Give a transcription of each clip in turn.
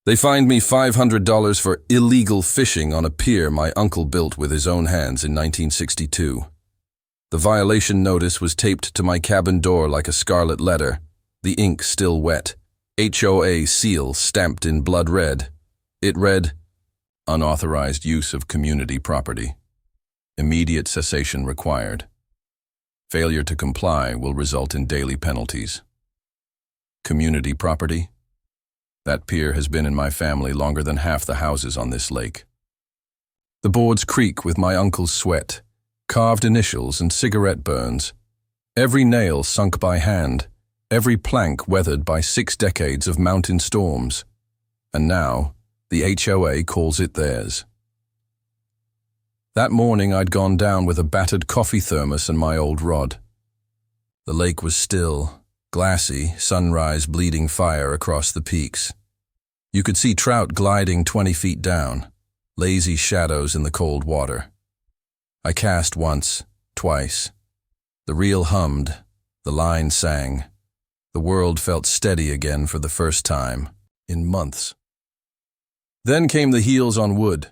They fined me $500 for illegal fishing on a pier my uncle built with his own hands in 1962. The violation notice was taped to my cabin door like a scarlet letter, the ink still wet, HOA seal stamped in blood red. It read, "Unauthorized use of community property. Immediate cessation required. Failure to comply will result in daily penalties." Community property? That pier has been in my family longer than half the houses on this lake. The boards creak with my uncle's sweat, carved initials and cigarette burns. Every nail sunk by hand, every plank weathered by 6 decades of mountain storms. And now, the HOA calls it theirs. That morning I'd gone down with a battered coffee thermos and my old rod. The lake was still, glassy, sunrise bleeding fire across the peaks. You could see trout gliding 20 feet down, lazy shadows in the cold water. I cast once, twice. The reel hummed, the line sang. The world felt steady again for the first time in months. Then came the heels on wood.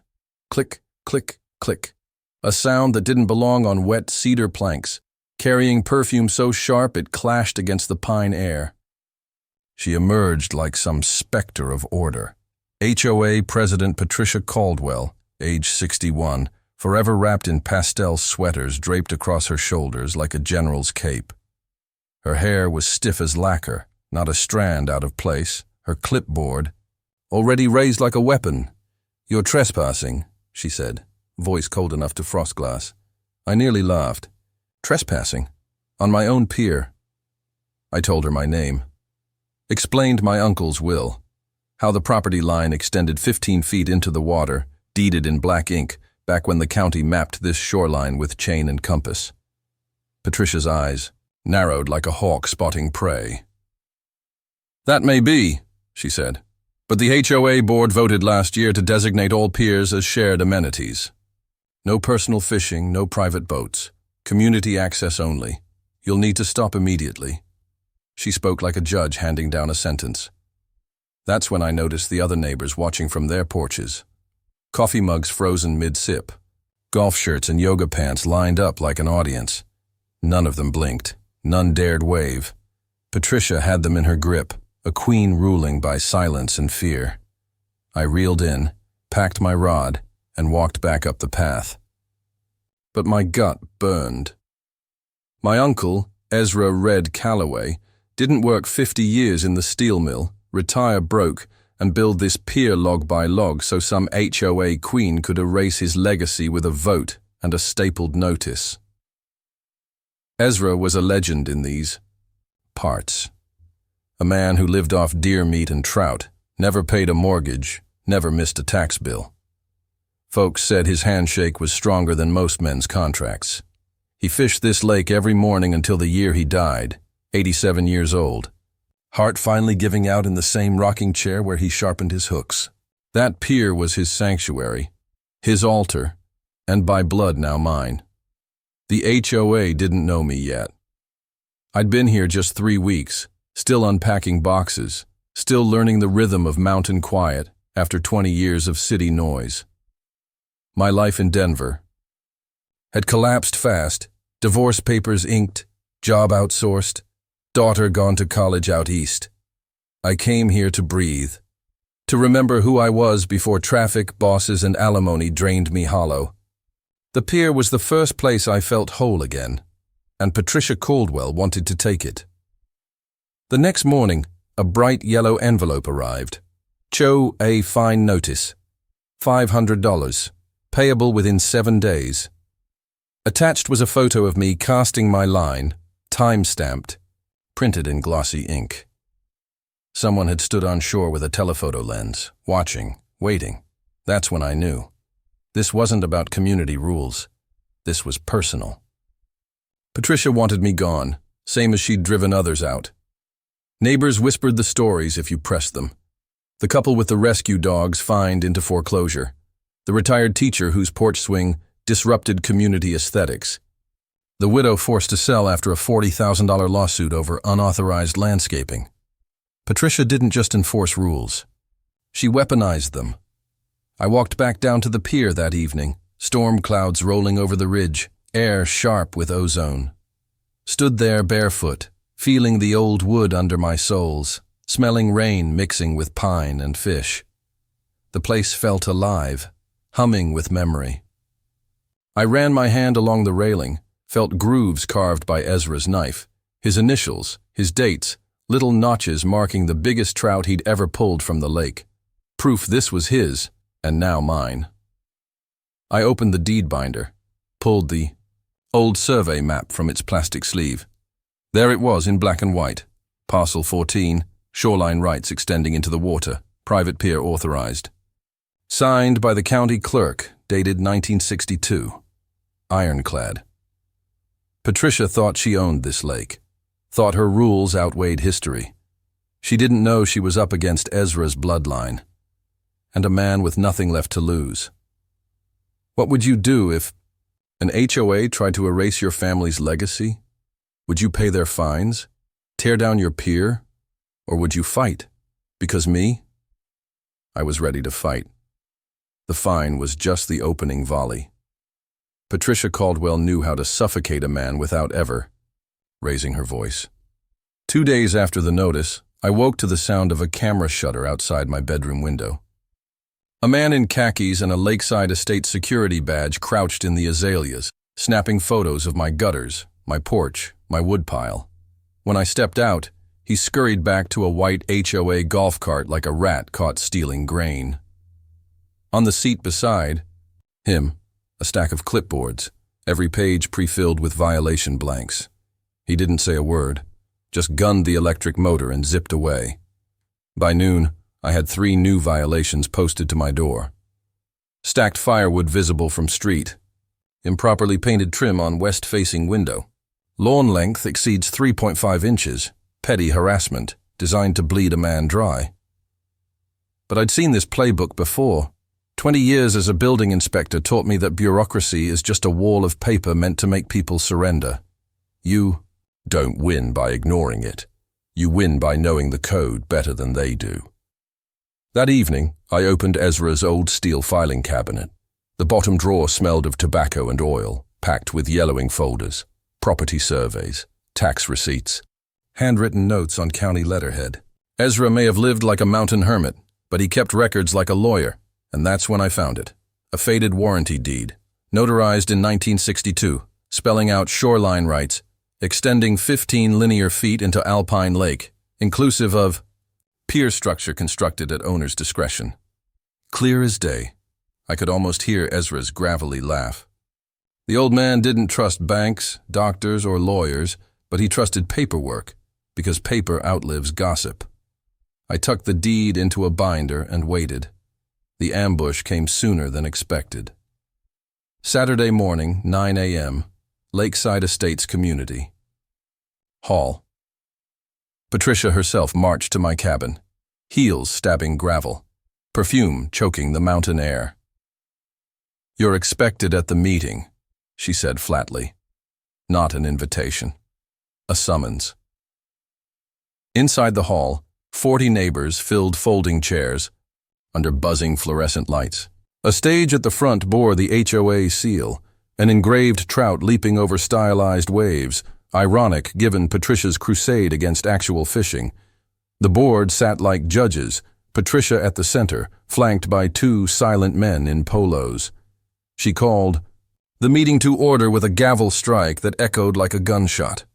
Click, click, click. A sound that didn't belong on wet cedar planks, carrying perfume so sharp it clashed against the pine air. She emerged like some specter of order. HOA President Patricia Caldwell, age 61, forever wrapped in pastel sweaters draped across her shoulders like a general's cape. Her hair was stiff as lacquer, not a strand out of place. Her clipboard, already raised like a weapon. "You're trespassing," she said, voice cold enough to frost glass. I nearly laughed. Trespassing? On my own pier? I told her my name. Explained my uncle's will, how the property line extended 15 feet into the water, deeded in black ink, back when the county mapped this shoreline with chain and compass. Patricia's eyes narrowed like a hawk spotting prey. "That may be," she said, "but the HOA board voted last year to designate all piers as shared amenities. No personal fishing, no private boats. Community access only. You'll need to stop immediately." She spoke like a judge handing down a sentence. That's when I noticed the other neighbors watching from their porches. Coffee mugs frozen mid-sip. Golf shirts and yoga pants lined up like an audience. None of them blinked. None dared wave. Patricia had them in her grip, a queen ruling by silence and fear. I reeled in, packed my rod, and walked back up the path. But my gut burned. My uncle, Ezra Red Calloway, didn't work 50 years in the steel mill, retire broke, and build this pier log by log so some HOA queen could erase his legacy with a vote and a stapled notice. Ezra was a legend in these parts. A man who lived off deer meat and trout, never paid a mortgage, never missed a tax bill. Folks said his handshake was stronger than most men's contracts. He fished this lake every morning until the year he died, 87 years old. Heart finally giving out in the same rocking chair where he sharpened his hooks. That pier was his sanctuary, his altar, and by blood now mine. The HOA didn't know me yet. I'd been here just 3 weeks, still unpacking boxes, still learning the rhythm of mountain quiet after 20 years of city noise. My life in Denver had collapsed fast, divorce papers inked, job outsourced, daughter gone to college out east. I came here to breathe, to remember who I was before traffic, bosses, and alimony drained me hollow. The pier was the first place I felt whole again, and Patricia Caldwell wanted to take it. The next morning, a bright yellow envelope arrived. Cho a fine notice. $500, payable within 7 days. Attached was a photo of me casting my line, time-stamped, printed in glossy ink. Someone had stood on shore with a telephoto lens, watching, waiting. That's when I knew. This wasn't about community rules. This was personal. Patricia wanted me gone, same as she'd driven others out. Neighbors whispered the stories if you pressed them. The couple with the rescue dogs fined into foreclosure. The retired teacher whose porch swing disrupted community aesthetics. The widow forced to sell after a $40,000 lawsuit over unauthorized landscaping. Patricia didn't just enforce rules. She weaponized them. I walked back down to the pier that evening, storm clouds rolling over the ridge, air sharp with ozone. Stood there barefoot, feeling the old wood under my soles, smelling rain mixing with pine and fish. The place felt alive, humming with memory. I ran my hand along the railing, felt grooves carved by Ezra's knife, his initials, his dates, little notches marking the biggest trout he'd ever pulled from the lake. Proof this was his, and now mine. I opened the deed binder, pulled the old survey map from its plastic sleeve. There it was in black and white. Parcel 14, shoreline rights extending into the water, private pier authorized. Signed by the county clerk, dated 1962. Ironclad. Patricia thought she owned this lake, thought her rules outweighed history. She didn't know she was up against Ezra's bloodline, and a man with nothing left to lose. What would you do if an HOA tried to erase your family's legacy? Would you pay their fines? Tear down your pier? Or would you fight? Because me? I was ready to fight. The fine was just the opening volley. Patricia Caldwell knew how to suffocate a man without ever raising her voice. 2 days after the notice, I woke to the sound of a camera shutter outside my bedroom window. A man in khakis and a lakeside estate security badge crouched in the azaleas, snapping photos of my gutters, my porch, my woodpile. When I stepped out, he scurried back to a white HOA golf cart like a rat caught stealing grain. On the seat beside him, a stack of clipboards, every page pre-filled with violation blanks. He didn't say a word, just gunned the electric motor and zipped away. By noon, I had 3 new violations posted to my door. Stacked firewood visible from street. Improperly painted trim on west-facing window. Lawn length exceeds 3.5 inches. Petty harassment, designed to bleed a man dry. But I'd seen this playbook before. 20 years as a building inspector taught me that bureaucracy is just a wall of paper meant to make people surrender. You don't win by ignoring it. You win by knowing the code better than they do. That evening, I opened Ezra's old steel filing cabinet. The bottom drawer smelled of tobacco and oil, packed with yellowing folders, property surveys, tax receipts, handwritten notes on county letterhead. Ezra may have lived like a mountain hermit, but he kept records like a lawyer, and that's when I found it. A faded warranty deed, notarized in 1962, spelling out shoreline rights, extending 15 linear feet into Alpine Lake, inclusive of pier structure constructed at owner's discretion. Clear as day. I could almost hear Ezra's gravelly laugh. The old man didn't trust banks, doctors, or lawyers, but he trusted paperwork, because paper outlives gossip. I tucked the deed into a binder and waited. The ambush came sooner than expected. Saturday morning, 9 a.m., Lakeside Estates Community Hall. Patricia herself marched to my cabin, heels stabbing gravel, perfume choking the mountain air. "You're expected at the meeting," she said flatly. Not an invitation. A summons. Inside the hall, 40 neighbors filled folding chairs under buzzing fluorescent lights. A stage at the front bore the HOA seal, an engraved trout leaping over stylized waves, ironic given Patricia's crusade against actual fishing. The board sat like judges, Patricia at the center, flanked by 2 silent men in polos. She called the meeting to order with a gavel strike that echoed like a gunshot.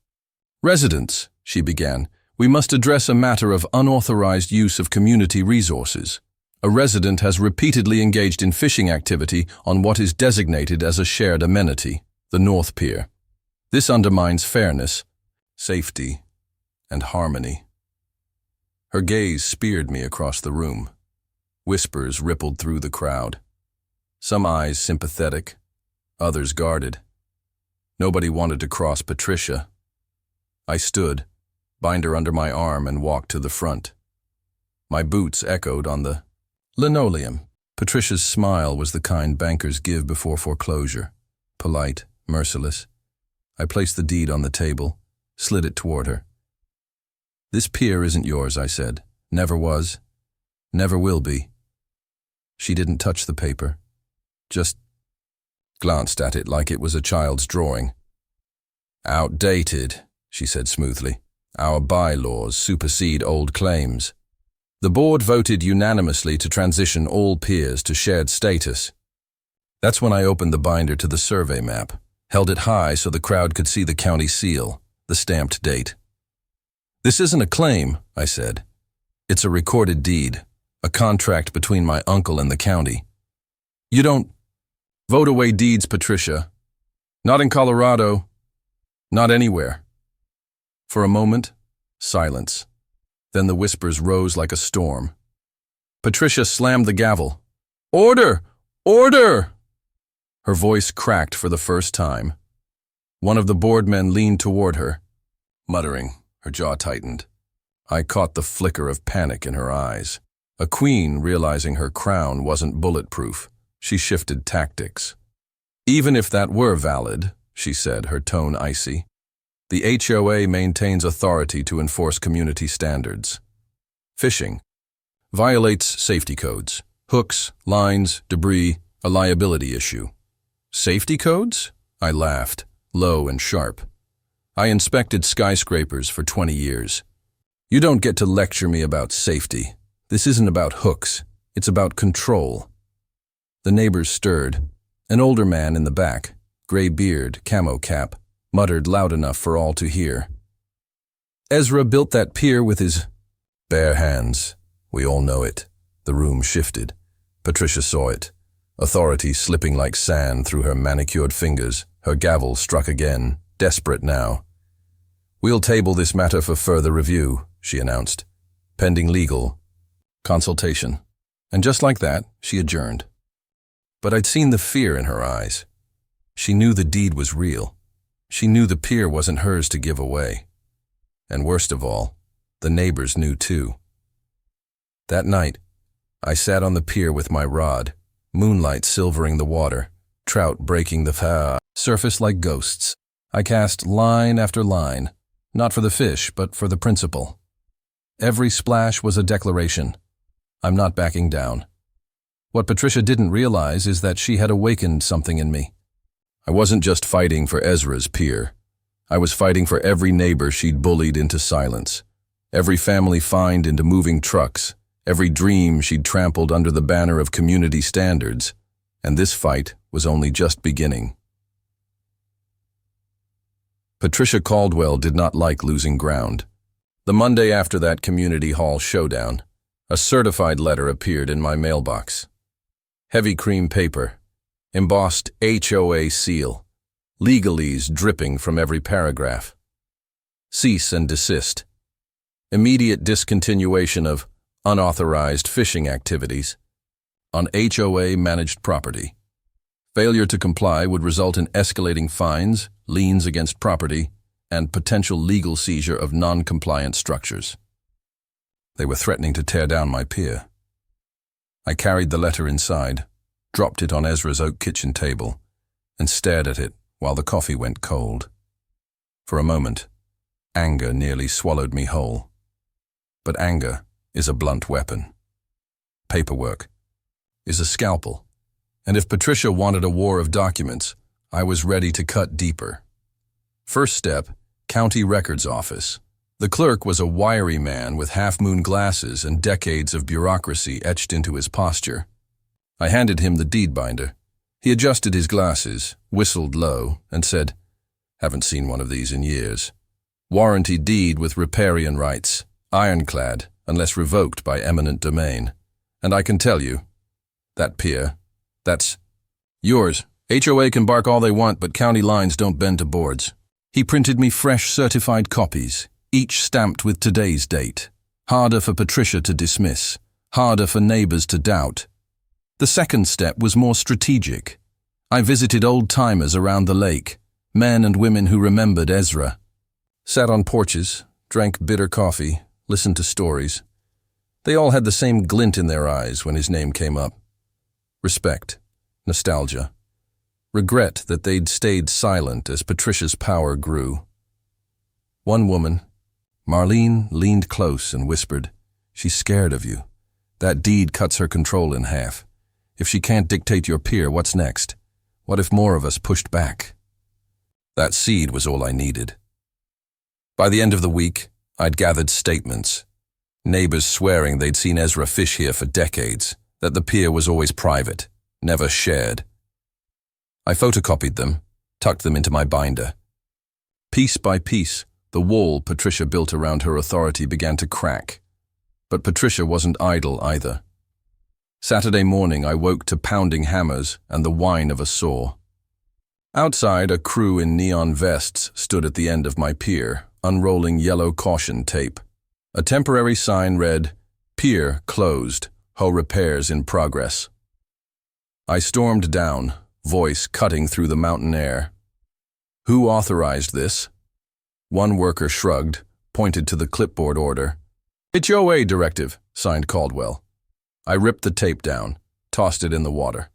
"Residents," she began, "we must address a matter of unauthorized use of community resources. A resident has repeatedly engaged in fishing activity on what is designated as a shared amenity, the North Pier. This undermines fairness, safety, and harmony." Her gaze speared me across the room. Whispers rippled through the crowd. Some eyes sympathetic, others guarded. Nobody wanted to cross Patricia. I stood, binder under my arm, and walked to the front. My boots echoed on the linoleum. Patricia's smile was the kind bankers give before foreclosure, polite, merciless. I placed the deed on the table, slid it toward her. "This pier isn't yours," I said. "Never was. Never will be. She didn't touch the paper, just glanced at it like it was a child's drawing. "Outdated," she said smoothly. "Our bylaws supersede old claims." The board voted unanimously to transition all piers to shared status. That's when I opened the binder to the survey map, held it high so the crowd could see the county seal, the stamped date. "This isn't a claim," I said. "It's a recorded deed, a contract between my uncle and the county. You don't vote away deeds, Patricia. Not in Colorado. Not anywhere." For a moment, silence. Then the whispers rose like a storm. Patricia slammed the gavel. "Order! Order!" Her voice cracked for the first time. One of the boardmen leaned toward her, muttering. Her jaw tightened. I caught the flicker of panic in her eyes. A queen realizing her crown wasn't bulletproof. She shifted tactics. "Even if that were valid," she said, her tone icy, "the HOA maintains authority to enforce community standards. Fishing violates safety codes. Hooks, lines, debris, a liability issue." "Safety codes?" I laughed, low and sharp. "I inspected skyscrapers for 20 years. You don't get to lecture me about safety. This isn't about hooks. It's about control." The neighbors stirred. An older man in the back, gray beard, camo cap, muttered loud enough for all to hear. "Ezra built that pier with his bare hands. We all know it." The room shifted. Patricia saw it. Authority slipping like sand through her manicured fingers. Her gavel struck again, desperate now. "We'll table this matter for further review," she announced, "pending legal consultation." And just like that, she adjourned. But I'd seen the fear in her eyes. She knew the deed was real. She knew the pier wasn't hers to give away. And worst of all, the neighbors knew too. That night, I sat on the pier with my rod, moonlight silvering the water, trout breaking the surface like ghosts. I cast line after line, not for the fish, but for the principle. Every splash was a declaration. I'm not backing down. What Patricia didn't realize is that she had awakened something in me. I wasn't just fighting for Ezra's pier. I was fighting for every neighbor she'd bullied into silence, every family fined into moving trucks, every dream she'd trampled under the banner of community standards, and this fight was only just beginning. Patricia Caldwell did not like losing ground. The Monday after that community hall showdown, a certified letter appeared in my mailbox. Heavy cream paper, embossed HOA seal, legalese dripping from every paragraph. Cease and desist. Immediate discontinuation of unauthorized fishing activities on HOA-managed property. Failure to comply would result in escalating fines, liens against property, and potential legal seizure of non-compliant structures. They were threatening to tear down my pier. I carried the letter inside, dropped it on Ezra's oak kitchen table, and stared at it while the coffee went cold. For a moment, anger nearly swallowed me whole. But anger is a blunt weapon. Paperwork is a scalpel. And if Patricia wanted a war of documents, I was ready to cut deeper. First step, County Records Office. The clerk was a wiry man with half-moon glasses and decades of bureaucracy etched into his posture. I handed him the deed binder. He adjusted his glasses, whistled low, and said, "Haven't seen one of these in years. Warranty deed with riparian rights, ironclad, unless revoked by eminent domain. And I can tell you, that pier, that's yours. HOA can bark all they want, but county lines don't bend to boards." He printed me fresh certified copies, each stamped with today's date. Harder for Patricia to dismiss, harder for neighbors to doubt. The second step was more strategic. I visited old-timers around the lake, men and women who remembered Ezra. Sat on porches, drank bitter coffee, listened to stories. They all had the same glint in their eyes when his name came up. Respect, nostalgia, regret that they'd stayed silent as Patricia's power grew. One woman, Marlene, leaned close and whispered, "She's scared of you. That deed cuts her control in half. If she can't dictate your pier, what's next? What if more of us pushed back? That seed was all I needed. By the end of the week, I'd gathered statements. Neighbors swearing they'd seen Ezra fish here for decades, that the pier was always private, never shared. I photocopied them, tucked them into my binder. Piece by piece, the wall Patricia built around her authority began to crack. But Patricia wasn't idle either. Saturday morning, I woke to pounding hammers and the whine of a saw. Outside, a crew in neon vests stood at the end of my pier, unrolling yellow caution tape. A temporary sign read, "Pier closed, hull repairs in progress." I stormed down, voice cutting through the mountain air. "Who authorized this?" One worker shrugged, pointed to the clipboard order. "HOA directive," signed Caldwell. I ripped the tape down, tossed it in the water.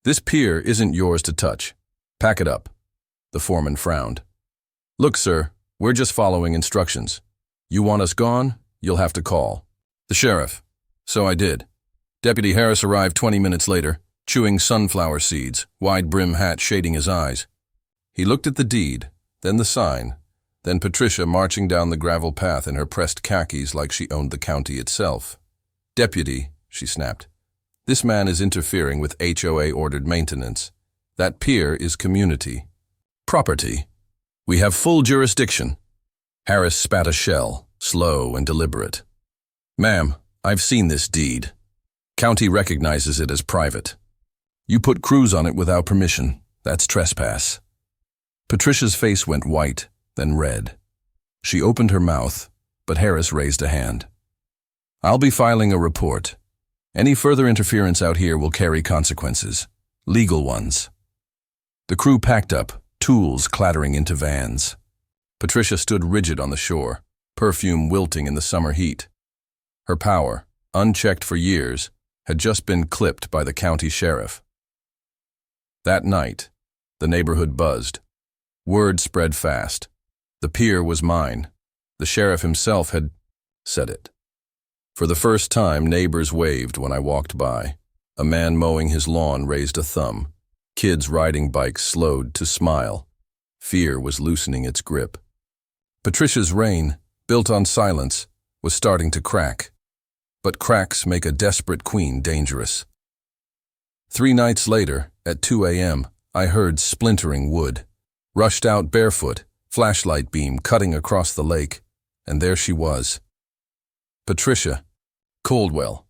"This pier isn't yours to touch. Pack it up." The foreman frowned. "Look, sir, we're just following instructions. You want us gone? You'll have to call." "The sheriff." So I did. Deputy Harris arrived 20 minutes later, chewing sunflower seeds, wide-brim hat shading his eyes. He looked at the deed, then the sign, then Patricia marching down the gravel path in her pressed khakis like she owned the county itself. "Deputy," she snapped, "this man is interfering with HOA-ordered maintenance. That pier is community property. We have full jurisdiction." Harris spat a shell, slow and deliberate. "Ma'am, I've seen this deed. County recognizes it as private. You put crews on it without permission. That's trespass." Patricia's face went white, then red. She opened her mouth, but Harris raised a hand. "I'll be filing a report. Any further interference out here will carry consequences. Legal ones." The crew packed up, tools clattering into vans. Patricia stood rigid on the shore, perfume wilting in the summer heat. Her power, unchecked for years, had just been clipped by the county sheriff. That night, the neighborhood buzzed. Word spread fast. The pier was mine. The sheriff himself had said it. For the first time, neighbors waved when I walked by. A man mowing his lawn raised a thumb. Kids riding bikes slowed to smile. Fear was loosening its grip. Patricia's reign, built on silence, was starting to crack. But cracks make a desperate queen dangerous. 3 nights later, at 2 a.m., I heard splintering wood. Rushed out barefoot, flashlight beam cutting across the lake, and there she was. Patricia Caldwell,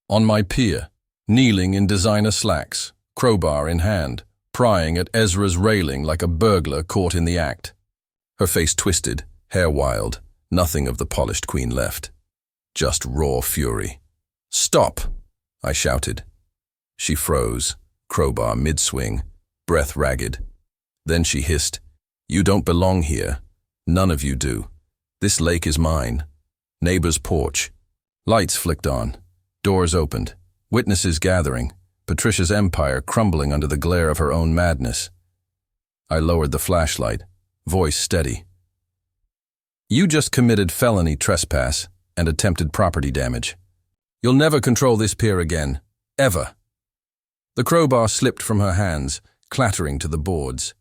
on my pier, kneeling in designer slacks, crowbar in hand, prying at Ezra's railing like a burglar caught in the act. Her face twisted, hair wild, nothing of the polished queen left. Just raw fury. "Stop!" I shouted. She froze, crowbar mid-swing, breath ragged. Then she hissed, "You don't belong here. None of you do. This lake is mine." Neighbor's porch. Lights flicked on. Doors opened. Witnesses gathering. Patricia's empire crumbling under the glare of her own madness. I lowered the flashlight, voice steady. "You just committed felony trespass and attempted property damage. You'll never control this pier again. Ever." The crowbar slipped from her hands, clattering to the boards.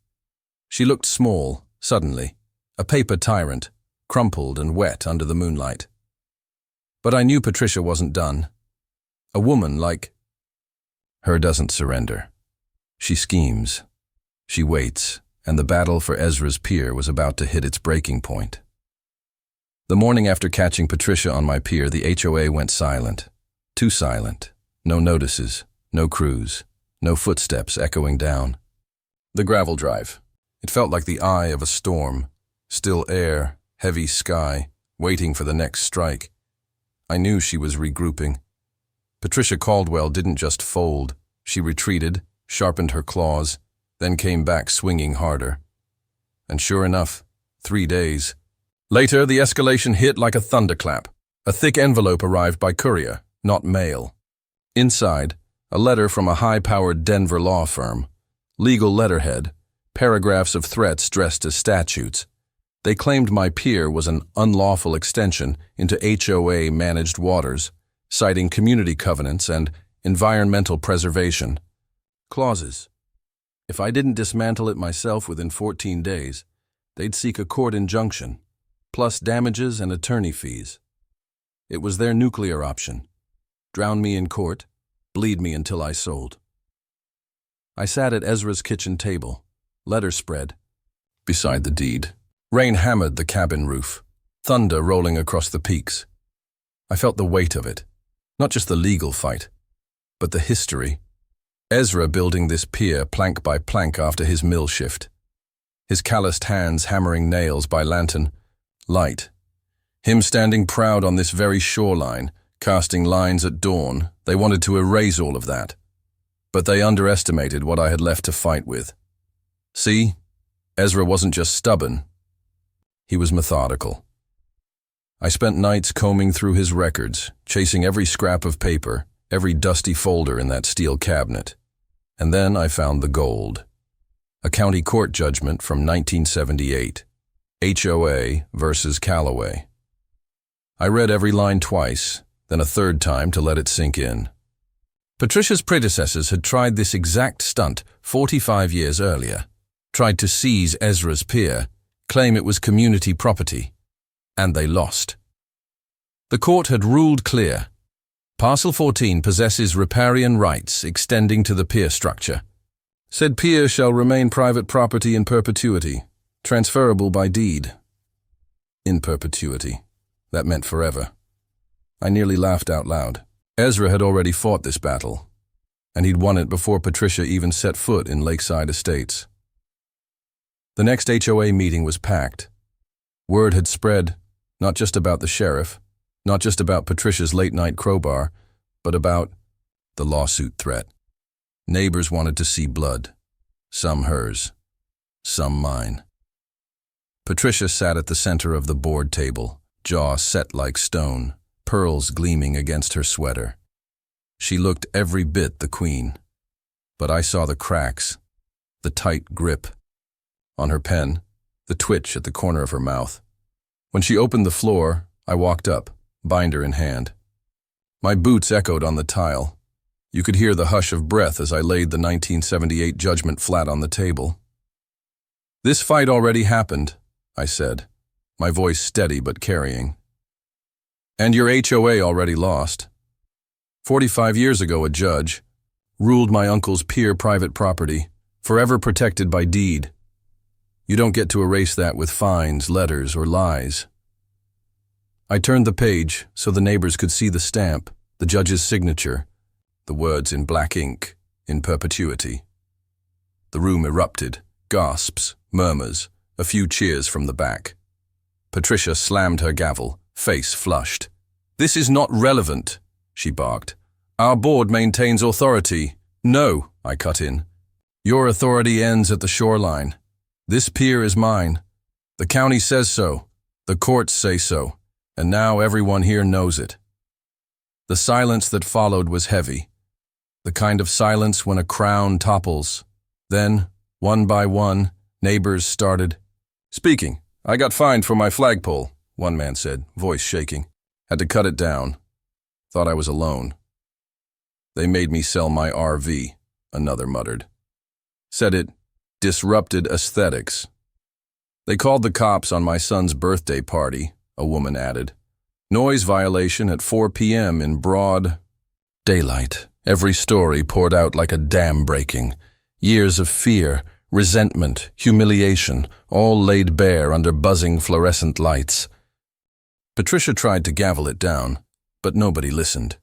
She looked small, suddenly, a paper tyrant, crumpled and wet under the moonlight. But I knew Patricia wasn't done. A woman like her doesn't surrender. She schemes. She waits, and the battle for Ezra's pier was about to hit its breaking point. The morning after catching Patricia on my pier, the HOA went silent. Too silent. No notices, no crews, no footsteps echoing down. The gravel drive. It felt like the eye of a storm. Still air, heavy sky, waiting for the next strike. I knew she was regrouping. Patricia Caldwell didn't just fold. She retreated, sharpened her claws, then came back swinging harder. And sure enough, 3 days. Later, the escalation hit like a thunderclap. A thick envelope arrived by courier, not mail. Inside, a letter from a high-powered Denver law firm. Legal letterhead, paragraphs of threats dressed as statutes. They claimed my pier was an unlawful extension into HOA-managed waters, citing community covenants and environmental preservation. Clauses. If I didn't dismantle it myself within 14 days, they'd seek a court injunction, plus damages and attorney fees. It was their nuclear option. Drown me in court, bleed me until I sold. I sat at Ezra's kitchen table, letter spread, beside the deed. Rain hammered the cabin roof, thunder rolling across the peaks. I felt the weight of it, not just the legal fight, but the history. Ezra building this pier plank by plank after his mill shift. His calloused hands hammering nails by lantern, light. Him standing proud on this very shoreline, casting lines at dawn. They wanted to erase all of that. But they underestimated what I had left to fight with. See, Ezra wasn't just stubborn. He was methodical. I spent nights combing through his records, chasing every scrap of paper, every dusty folder in that steel cabinet. And then I found the gold. A county court judgment from 1978. HOA versus Callaway. I read every line twice, then a third time to let it sink in. Patricia's predecessors had tried this exact stunt 45 years earlier. Tried to seize Ezra's pier, claim it was community property. And they lost. The court had ruled clear. Parcel 14 possesses riparian rights extending to the pier structure. Said pier shall remain private property in perpetuity, transferable by deed. In perpetuity. That meant forever. I nearly laughed out loud. Ezra had already fought this battle, and he'd won it before Patricia even set foot in Lakeside Estates. The next HOA meeting was packed. Word had spread, not just about the sheriff, not just about Patricia's late-night crowbar, but about the lawsuit threat. Neighbors wanted to see blood. Some hers, some mine. Patricia sat at the center of the board table, jaw set like stone, pearls gleaming against her sweater. She looked every bit the queen, but I saw the cracks, the tight grip. On her pen, the twitch at the corner of her mouth. When she opened the floor, I walked up, binder in hand. My boots echoed on the tile. You could hear the hush of breath as I laid the 1978 judgment flat on the table. This fight already happened, I said, my voice steady but carrying. And your HOA already lost. 45 years ago, a judge ruled my uncle's pier private property, forever protected by deed. You don't get to erase that with fines, letters, or lies. I turned the page so the neighbors could see the stamp, the judge's signature, the words in black ink, in perpetuity. The room erupted, gasps, murmurs, a few cheers from the back. Patricia slammed her gavel, face flushed. "This is not relevant," she barked. "Our board maintains authority." "No," I cut in. "Your authority ends at the shoreline. This pier is mine. The county says so. The courts say so. And now everyone here knows it." The silence that followed was heavy. The kind of silence when a crown topples. Then, one by one, neighbors started speaking. "I got fined for my flagpole," one man said, voice shaking. "Had to cut it down. Thought I was alone." "They made me sell my RV," another muttered. Said it disrupted aesthetics. "They called the cops on my son's birthday party," a woman added. "Noise violation at 4 p.m. in broad daylight." Every story poured out like a dam breaking. Years of fear, resentment, humiliation, all laid bare under buzzing fluorescent lights. Patricia tried to gavel it down, but nobody listened.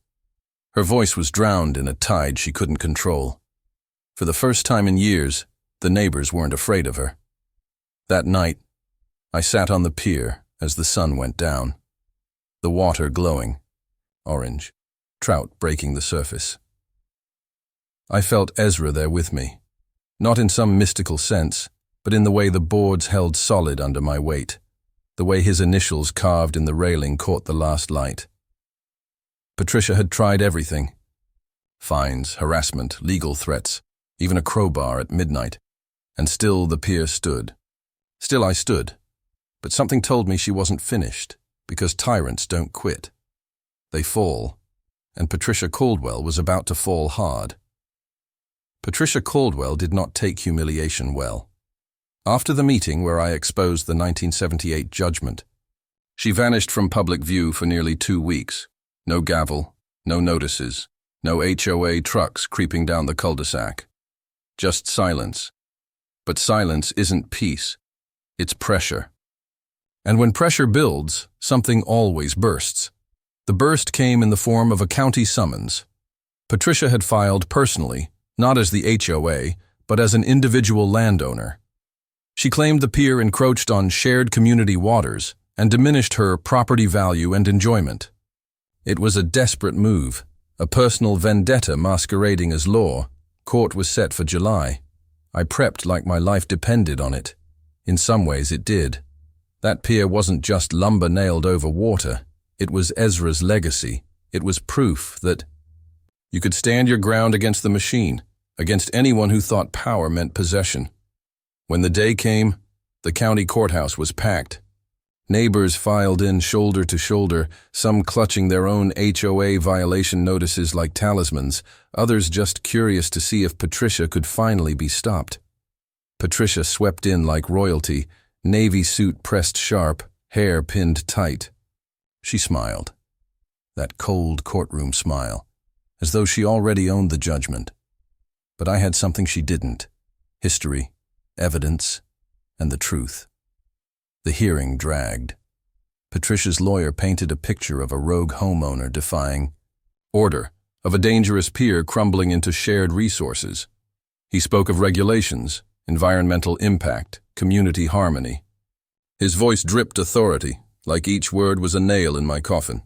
Her voice was drowned in a tide she couldn't control. For the first time in years, the neighbors weren't afraid of her. That night, I sat on the pier as the sun went down. The water glowing, orange, trout breaking the surface. I felt Ezra there with me, not in some mystical sense, but in the way the boards held solid under my weight, the way his initials carved in the railing caught the last light. Patricia had tried everything. Fines, harassment, legal threats, even a crowbar at midnight. And still the pier stood. Still I stood. But something told me she wasn't finished, because tyrants don't quit. They fall, and Patricia Caldwell was about to fall hard. Patricia Caldwell did not take humiliation well. After the meeting where I exposed the 1978 judgment, she vanished from public view for nearly 2 weeks. No gavel, no notices, no HOA trucks creeping down the cul-de-sac. Just silence. But silence isn't peace, it's pressure. And when pressure builds, something always bursts. The burst came in the form of a county summons. Patricia had filed personally, not as the HOA, but as an individual landowner. She claimed the pier encroached on shared community waters and diminished her property value and enjoyment. It was a desperate move, a personal vendetta masquerading as law. Court was set for July. I prepped like my life depended on it. In some ways it did. That pier wasn't just lumber nailed over water. It was Ezra's legacy. It was proof that you could stand your ground against the machine, against anyone who thought power meant possession. When the day came, the county courthouse was packed. Neighbors filed in shoulder to shoulder, some clutching their own HOA violation notices like talismans, others just curious to see if Patricia could finally be stopped. Patricia swept in like royalty, navy suit pressed sharp, hair pinned tight. She smiled. That cold courtroom smile, as though she already owned the judgment. But I had something she didn't: history, evidence, and the truth. The hearing dragged. Patricia's lawyer painted a picture of a rogue homeowner defying order, of a dangerous pier crumbling into shared resources. He spoke of regulations, environmental impact, community harmony. His voice dripped authority, like each word was a nail in my coffin.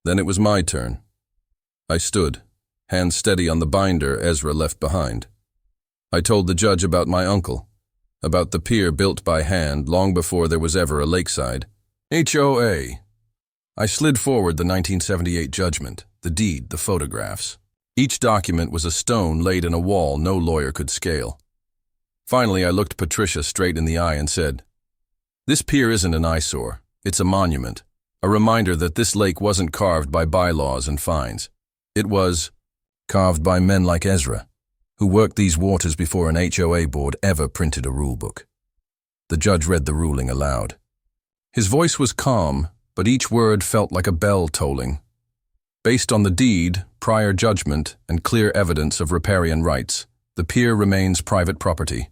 Then it was my turn. I stood, hands steady on the binder Ezra left behind. I told the judge about my uncle, about the pier built by hand long before there was ever a lakeside. HOA. I slid forward the 1978 judgment, the deed, the photographs. Each document was a stone laid in a wall no lawyer could scale. Finally, I looked Patricia straight in the eye and said, "This pier isn't an eyesore. It's a monument, a reminder that this lake wasn't carved by bylaws and fines. It was carved by men like Ezra, who worked these waters before an HOA board ever printed a rulebook." The judge read the ruling aloud. His voice was calm, but each word felt like a bell tolling. Based on the deed, prior judgment, and clear evidence of riparian rights, the pier remains private property.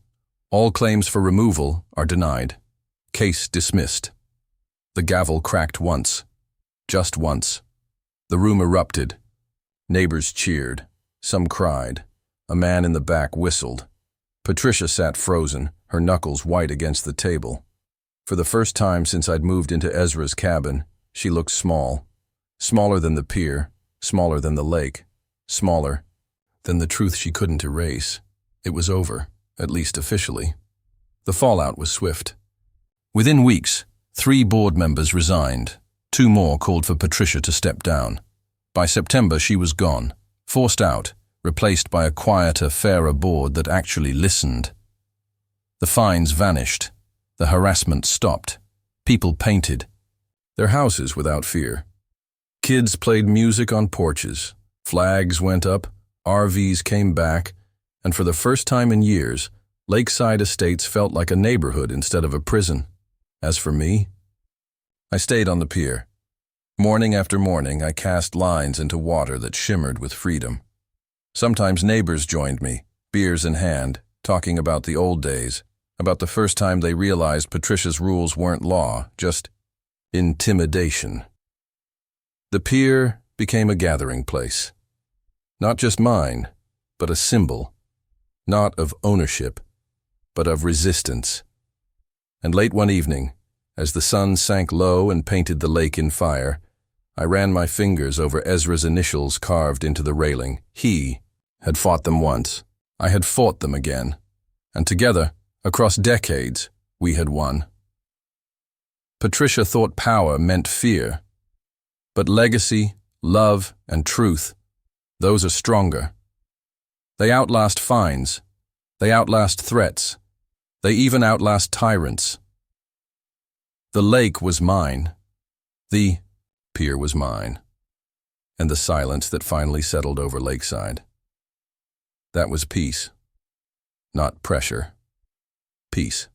All claims for removal are denied. Case dismissed. The gavel cracked once. Just once. The room erupted. Neighbors cheered. Some cried. A man in the back whistled. Patricia sat frozen, her knuckles white against the table. For the first time since I'd moved into Ezra's cabin, she looked small. Smaller than the pier, smaller than the lake, smaller than the truth she couldn't erase. It was over, at least officially. The fallout was swift. Within weeks, 3 board members resigned. 2 more called for Patricia to step down. By September, she was gone, forced out, replaced by a quieter, fairer board that actually listened. The fines vanished. The harassment stopped. People painted their houses without fear. Kids played music on porches. Flags went up. RVs came back. And for the first time in years, Lakeside Estates felt like a neighborhood instead of a prison. As for me, I stayed on the pier. Morning after morning, I cast lines into water that shimmered with freedom. Sometimes neighbors joined me, beers in hand, talking about the old days, about the first time they realized Patricia's rules weren't law, just intimidation. The pier became a gathering place. Not just mine, but a symbol. Not of ownership, but of resistance. And late one evening, as the sun sank low and painted the lake in fire, I ran my fingers over Ezra's initials carved into the railing. He had fought them once. I had fought them again. And together, across decades, we had won. Patricia thought power meant fear. But legacy, love, and truth, those are stronger. They outlast fines. They outlast threats. They even outlast tyrants. The lake was mine. The pier was mine. and the silence that finally settled over Lakeside. That was peace, not pressure. Peace.